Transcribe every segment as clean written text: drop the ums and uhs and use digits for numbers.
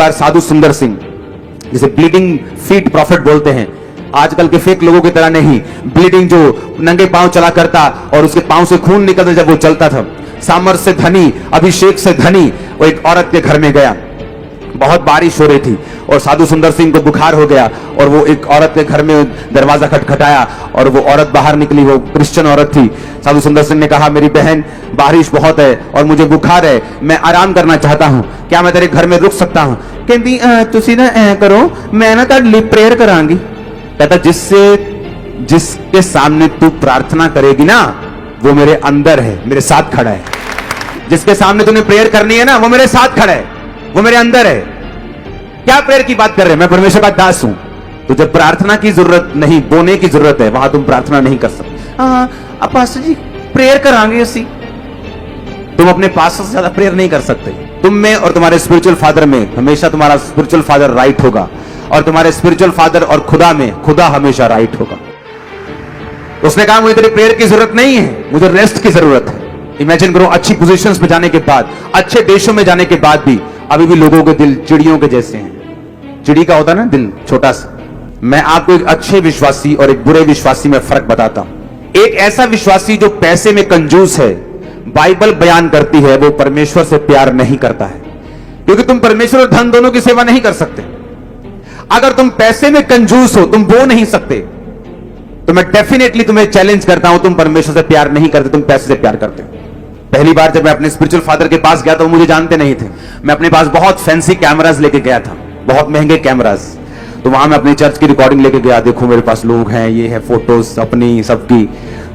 बार साधु सुंदर सिंह, जिसे bleeding feet profit बोलते हैं, आजकल के फेक लोगों की तरह नहीं, ब्लीडिंग जो नंगे पांव चला करता और उसके पांव से खून निकलता जब वो चलता था, सामर्थ से धनी, अभिषेक से धनी, वो एक औरत के घर में गया। बहुत बारिश हो रही थी और साधु सुंदर सिंह को बुखार हो गया और वो एक औरत के घर में दरवाजा खटखटाया और वो औरत बाहर निकली। वो क्रिश्चियन औरत थी। साधु सुंदर सिंह ने कहा, मेरी बहन, बारिश बहुत है और मुझे बुखार है, मैं आराम करना चाहता हूं, क्या मैं तेरे घर में रुक सकता हूं? कहती, तुसी ना ऐ करो, मैं ना तुहाडे लई प्रेयर करांगी। कहता, जिसके सामने तू प्रार्थना करेगी ना, वो मेरे अंदर है, मेरे साथ खड़ा है। जिसके सामने तूने प्रेयर करनी है ना, वो मेरे साथ खड़ा है, वो मेरे अंदर है। क्या प्रेयर की बात कर रहे हैं? मैं परमेश्वर का दास हूं। तो जब प्रार्थना की जरूरत नहीं, बोने की जरूरत है, वहां तुम प्रार्थना नहीं कर सकते। अब पास्टर जी प्रेयर करांगे उसी, तुम अपने पास्टर से ज्यादा प्रेयर नहीं कर सकते। तुम में और तुम्हारे स्पिरिचुअल फादर में हमेशा तुम्हारा स्पिरिचुअल फादर राइट होगा, और तुम्हारे स्पिरिचुअल फादर और खुदा में खुदा हमेशा राइट होगा। उसने कहा, मुझे तेरी प्रेयर की जरूरत नहीं है, मुझे रेस्ट की जरूरत है। इमेजिन करो, अच्छी पोजीशंस में जाने के बाद, अच्छे देशों में जाने के बाद भी अभी भी लोगों के दिल चिड़ियों के जैसे हैं। चिड़ी का होता है ना दिल, छोटा सा। मैं आपको एक अच्छे विश्वासी और एक बुरे विश्वासी में फर्क बताता हूं। एक ऐसा विश्वासी जो पैसे में कंजूस है, बाइबल बयान करती है, वो परमेश्वर से प्यार नहीं करता है, क्योंकि तुम परमेश्वर और धन दोनों की सेवा नहीं कर सकते। अगर तुम पैसे में कंजूस हो, तुम बो नहीं सकते, तो मैं डेफिनेटली तुम्हें चैलेंज करता हूं, तुम परमेश्वर से प्यार नहीं करते, तुम पैसे से प्यार करते हो। पहली बार जब मैं अपने स्पिरिचुअल फादर के पास गया था, वो मुझे जानते नहीं थे। मैं अपने पास बहुत फैंसी कैमरास लेके गया था, बहुत महंगे कैमरास। तो वहां मैं अपनी चर्च की रिकॉर्डिंग लेके गया, देखो मेरे पास लोग हैं, ये है फोटोज अपनी सबकी।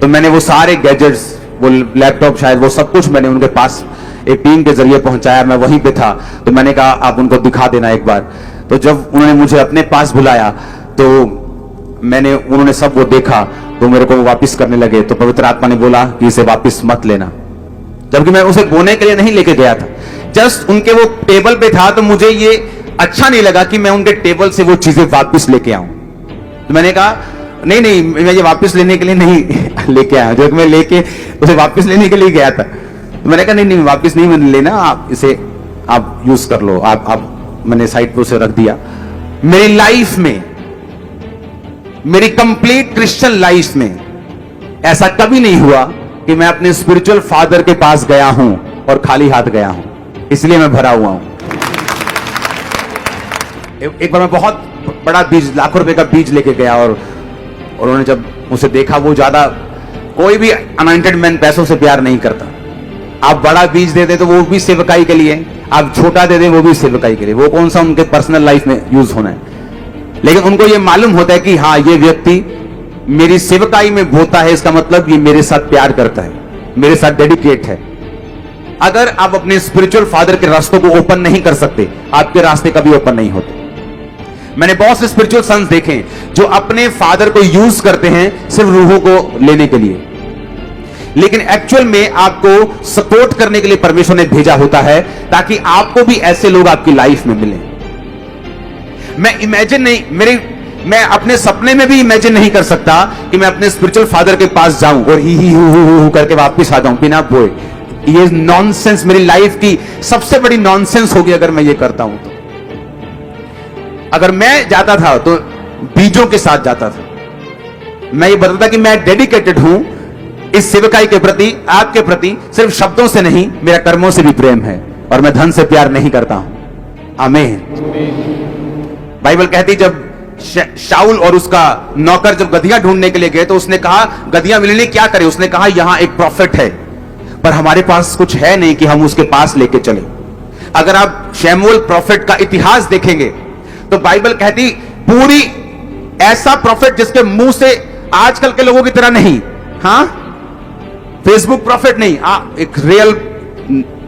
तो मैंने वो सारे गैजेट्स, वो लैपटॉप शायद, वो सब कुछ मैंने उनके पास एक टीम के जरिए पहुंचाया। मैं वहीं पे था, तो मैंने कहा आप उनको दिखा देना एक बार। तो जब उन्होंने मुझे अपने पास बुलाया, तो उन्होंने सब वो देखा, तो मेरे को वापिस करने लगे। तो पवित्र आत्मा ने बोला कि इसे वापिस मत लेना, जबकि मैं उसे बोने के लिए नहीं लेके गया था। जस्ट उनके वो टेबल पे था, तो मुझे ये अच्छा नहीं लगा कि मैं उनके टेबल से वो चीजें वापस लेके आऊं। तो मैंने कहा नहीं, मैं ये वापस लेने के लिए नहीं लेके आया। जब मैं लेके उसे वापस लेने के लिए गया था, तो मैंने कहा नहीं, वापस नहीं लेना, आप इसे आप यूज कर लो। मैंने साइड पे उसे रख दिया। मेरी लाइफ में, मेरी कंप्लीट क्रिश्चियन लाइफ में ऐसा कभी नहीं हुआ कि मैं अपने स्पिरिचुअल फादर के पास गया हूं और खाली हाथ गया हूं, इसलिए मैं भरा हुआ हूं। एक बार मैं बहुत बड़ा बीज, लाखों रुपए का बीज लेके गया, और उन्होंने जब उसे देखा, वो ज्यादा, कोई भी अनॉइंटेड मैन पैसों से प्यार नहीं करता। आप बड़ा बीज दे दे तो वो भी सेवकाई के लिए, आप छोटा दे दे वो भी सेवकाई के लिए, वो कौन सा उनके पर्सनल लाइफ में यूज होना है। लेकिन उनको ये मालूम होता है कि हाँ, ये व्यक्ति मेरी सेवकाई में बोता है, इसका मतलब ये मेरे साथ प्यार करता है, मेरे साथ डेडिकेट है। अगर आप अपने स्पिरिचुअल फादर के रास्तों को ओपन नहीं कर सकते, आपके रास्ते कभी ओपन नहीं होते। मैंने बहुत से स्पिरिचुअल सन्स देखे जो अपने फादर को यूज करते हैं सिर्फ रूहों को लेने के लिए, लेकिन एक्चुअल में आपको सपोर्ट करने के लिए परमेश्वर ने भेजा होता है, ताकि आपको भी ऐसे लोग आपकी लाइफ में मिले। मैं अपने सपने में भी इमेजिन नहीं कर सकता कि मैं अपने स्पिरिचुअल फादर के पास जाऊं और ही हु करके वापस आ जाऊं बिना बोए। ये नॉनसेंस, मेरी लाइफ की सबसे बड़ी नॉनसेंस होगी अगर मैं ये करता हूं। तो अगर मैं जाता था तो बीजों के साथ जाता था। मैं ये बताता कि मैं डेडिकेटेड हूं इस सेवकाई के प्रति, आपके प्रति, सिर्फ शब्दों से नहीं, मेरा कर्मों से भी प्रेम है, और मैं धन से प्यार नहीं करता हूं। आमीन। बाइबल कहती, जब शाऊल और उसका नौकर जब गधियां ढूंढने के लिए गए, तो उसने कहा गधियां मिलने क्या करे। उसने कहा यहां एक प्रॉफिट है, पर हमारे पास कुछ है नहीं कि हम उसके पास लेके चले। अगर आप शमूएल प्रॉफिट का इतिहास देखेंगे, तो बाइबल कहती पूरी ऐसा प्रॉफिट जिसके मुंह से, आजकल के लोगों की तरह नहीं, हाँ, फेसबुक प्रॉफिट नहीं, एक रियल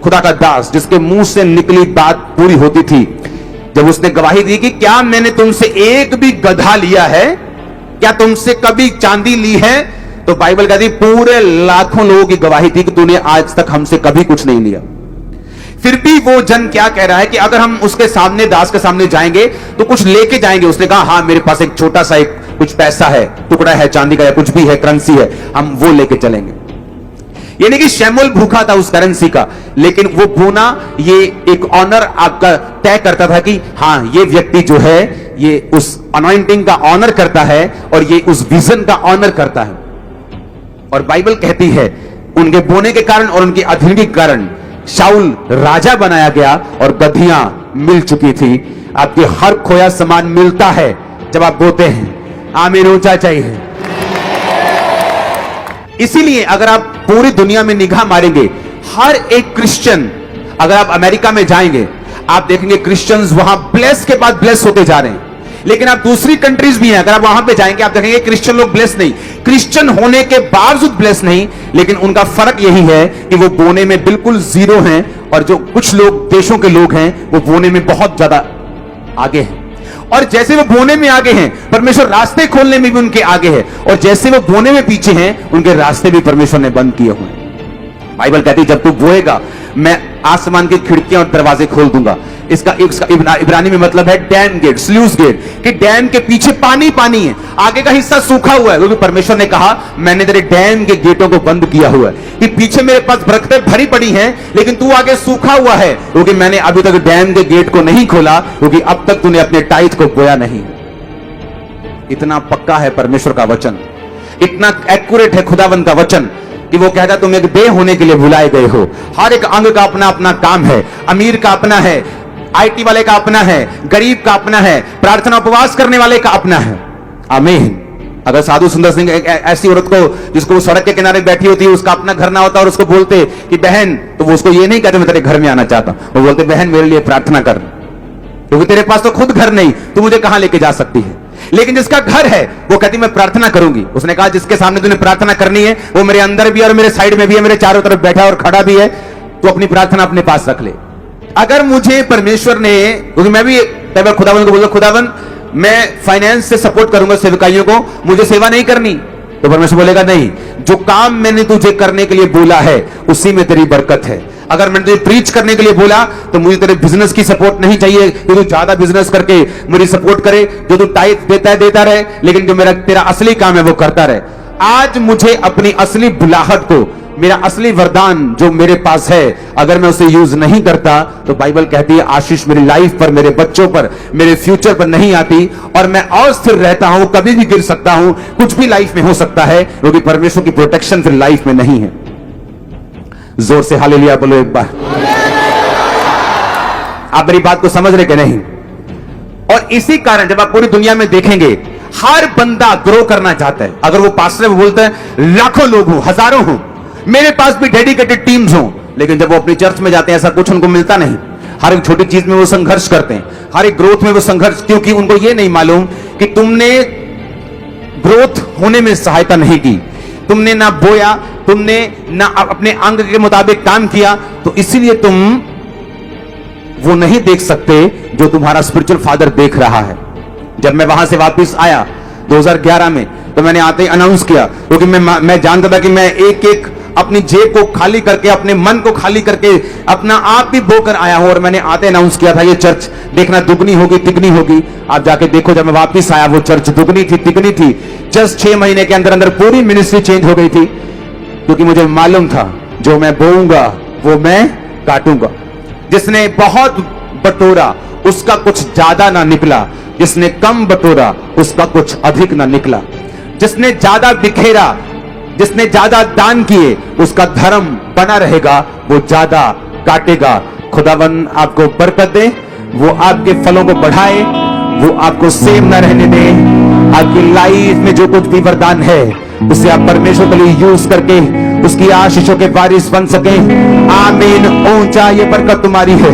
खुदा का दास जिसके मुंह से निकली बात पूरी होती थी। जब उसने गवाही दी कि क्या मैंने तुमसे एक भी गधा लिया है, क्या तुमसे कभी चांदी ली है, तो बाइबल कहती पूरे लाखों लोगों की गवाही थी कि तूने आज तक हमसे कभी कुछ नहीं लिया। फिर भी वो जन क्या कह रहा है कि अगर हम उसके सामने, दास के सामने जाएंगे तो कुछ लेके जाएंगे। उसने कहा हाँ, मेरे पास एक छोटा सा एक कुछ पैसा है, टुकड़ा है चांदी का या कुछ भी है, करेंसी है, हम वो लेके चलेंगे। यानी कि शमूएल भूखा था उस करेंसी का, लेकिन वो बोना ये एक ऑनर आपका तय करता था कि हाँ, ये व्यक्ति जो है ये उस अनॉइंटिंग का ऑनर करता है और ये उस विजन का ऑनर करता है। और बाइबल कहती है उनके बोने के कारण और उनकी अधीनगी के कारण शाऊल राजा बनाया गया और गद्दियां मिल चुकी थी। आपके हर खोया सामान मिलता है जब आप बोते हैं। आमीन ऊंचा चाहिए। इसीलिए अगर आप पूरी दुनिया में निगाह मारेंगे, हर एक क्रिश्चियन, अगर आप अमेरिका में जाएंगे आप देखेंगे क्रिश्चियंस वहां ब्लेस के बाद ब्लेस होते जा रहे हैं। लेकिन आप दूसरी कंट्रीज भी हैं, अगर आप वहां पे जाएंगे आप देखेंगे क्रिश्चियन लोग ब्लेस नहीं, क्रिश्चियन होने के बावजूद ब्लेस नहीं। लेकिन उनका फर्क यही है कि वो बोने में बिल्कुल जीरो हैं और जो कुछ लोग देशों के लोग हैं वो बोने में बहुत ज्यादा आगे हैं। और जैसे वो बोने में आगे हैं, परमेश्वर रास्ते खोलने में भी उनके आगे है, और जैसे वो बोने में पीछे हैं, उनके रास्ते भी परमेश्वर ने बंद किए हुए हैं। बाइबल कहती है जब तू बोएगा मैं आसमान की खिड़कियां और दरवाजे खोल दूंगा। इसका इब्रानी में मतलब है डैम गेट, स्लूस गेट, कि डैम के पीछे पानी पानी है, आगे का हिस्सा सूखा हुआ है, क्योंकि परमेश्वर ने कहा मैंने तेरे डैम के गेटों को बंद किया हुआ है कि पीछे मेरे पास बरकतें भरी पड़ी हैं लेकिन तू आगे सूखा हुआ है, क्योंकि मैंने अभी तक डैम के गेट को नहीं खोला, क्योंकि अब तक तूने अपने टाइट को बोया नहीं। इतना पक्का है परमेश्वर का वचन, इतना एक्यूरेट है खुदावंद का वचन कि वो कहता तुम एक देह होने के लिए बुलाए गए हो। हर एक अंग का अपना अपना काम है, अमीर का अपना है, आईटी वाले का अपना है, गरीब का अपना है, प्रार्थना उपवास करने वाले का अपना है। आमीन। अगर साधु सुंदर सिंह ऐसी औरत को जिसको वो सड़क के किनारे बैठी होती है उसका अपना घर ना होता और उसको बोलते कि बहन, तो वो उसको ये नहीं कहते मैं तेरे घर में आना चाहता, वो बोलते बहन मेरे लिए प्रार्थना कर, क्योंकि तेरे पास तो खुद घर नहीं, तू मुझे कहां लेके जा सकती है। लेकिन जिसका घर है वो कहती मैं प्रार्थना करूंगी। उसने कहा जिसके सामने तूने प्रार्थना करनी है वो मेरे अंदर भी और मेरे साइड में भी है, मेरे चारों तरफ बैठा और खड़ा भी है, तो अपनी प्रार्थना अपने पास रख ले। अगर मुझे परमेश्वर ने, क्योंकि मैं भी कई बार खुदावन को बोलता खुदावन मैं फाइनेंस से सपोर्ट करूंगा सेवकाइयों को, मुझे सेवा नहीं करनी, तो परमेश्वर बोलेगा नहीं, जो काम मैंने तुझे करने के लिए बोला है उसी में तेरी बरकत है। अगर मैंने तुझे प्रीच करने के लिए बोला तो मुझे तेरे बिजनेस की सपोर्ट नहीं चाहिए कि तू ज्यादा बिजनेस करके मेरी सपोर्ट करे, जो तू टाइप देता है देता रहे, लेकिन जो तेरा असली काम है वो करता रहे। आज मुझे अपनी असली बुलाहट को, मेरा असली वरदान जो मेरे पास है, अगर मैं उसे यूज नहीं करता तो बाइबल कहती है आशीष मेरी लाइफ पर, मेरे बच्चों पर, मेरे फ्यूचर पर नहीं आती और मैं अस्थिर रहता हूं, कभी भी गिर सकता हूं, कुछ भी लाइफ में हो सकता है, क्योंकि परमेश्वर की प्रोटेक्शन फिर लाइफ में नहीं है। जोर से हालेलुया बोलो एक बार। आप मेरी बात को समझ रहे कि नहीं? और इसी कारण जब आप पूरी दुनिया में देखेंगे हर बंदा ग्रो करना चाहता है। अगर वो पास्टर वो बोलते हैं लाखों लोग हों, हजारों हों, मेरे पास भी डेडिकेटेड टीम्स हों, लेकिन जब वो अपनी चर्च में जाते हैं ऐसा कुछ उनको मिलता नहीं। हर एक छोटी चीज में वो संघर्ष करते हैं, हर एक ग्रोथ में वो संघर्ष, क्योंकि उनको ये नहीं मालूम कि तुमने ग्रोथ होने में सहायता नहीं की, तुमने ना बोया, तुमने ना अपने अंग के मुताबिक काम किया, तो इसीलिए तुम वो नहीं देख सकते जो तुम्हारा स्पिरिचुअल फादर देख रहा है। जब मैं वहां से वापस आया 2011 में, तो मैंने आते ही अनाउंस किया, क्योंकि मैं जानता था कि मैं एक एक अपनी जेब को खाली करके, अपने मन को खाली करके अपना आप भी बोकर आया हूं, और मैंने आते अनाउंस किया था ये चर्च देखना दुगनी होगी तिगनी होगी। आप जाके देखो, जब मैं वापस आया वो चर्च दुगनी थी तिगनी थी। जस्ट 6 महीने के अंदर अंदर पूरी मिनिस्ट्री चेंज हो गई थी, क्योंकि मुझे मालूम था जो मैं बोऊंगा वो मैं काटूंगा। जिसने बहुत बटोरा उसका कुछ ज्यादा ना निकला, जिसने कम बटोरा उसका कुछ अधिक ना निकला। जिसने ज्यादा बिखेरा, जिसने ज्यादा दान किए, उसका धर्म बना रहेगा, वो ज्यादा काटेगा। खुदावन आपको बरकत दे, वो आपके फलों को बढ़ाए, वो आपको सेम न रहने दे। आपकी लाइफ में जो कुछ भी वरदान है उसे आप परमेश्वर के लिए यूज करके उसकी आशीषों के वारिस बन सके। आमीन। ऊंचा ये बरकत तुम्हारी है।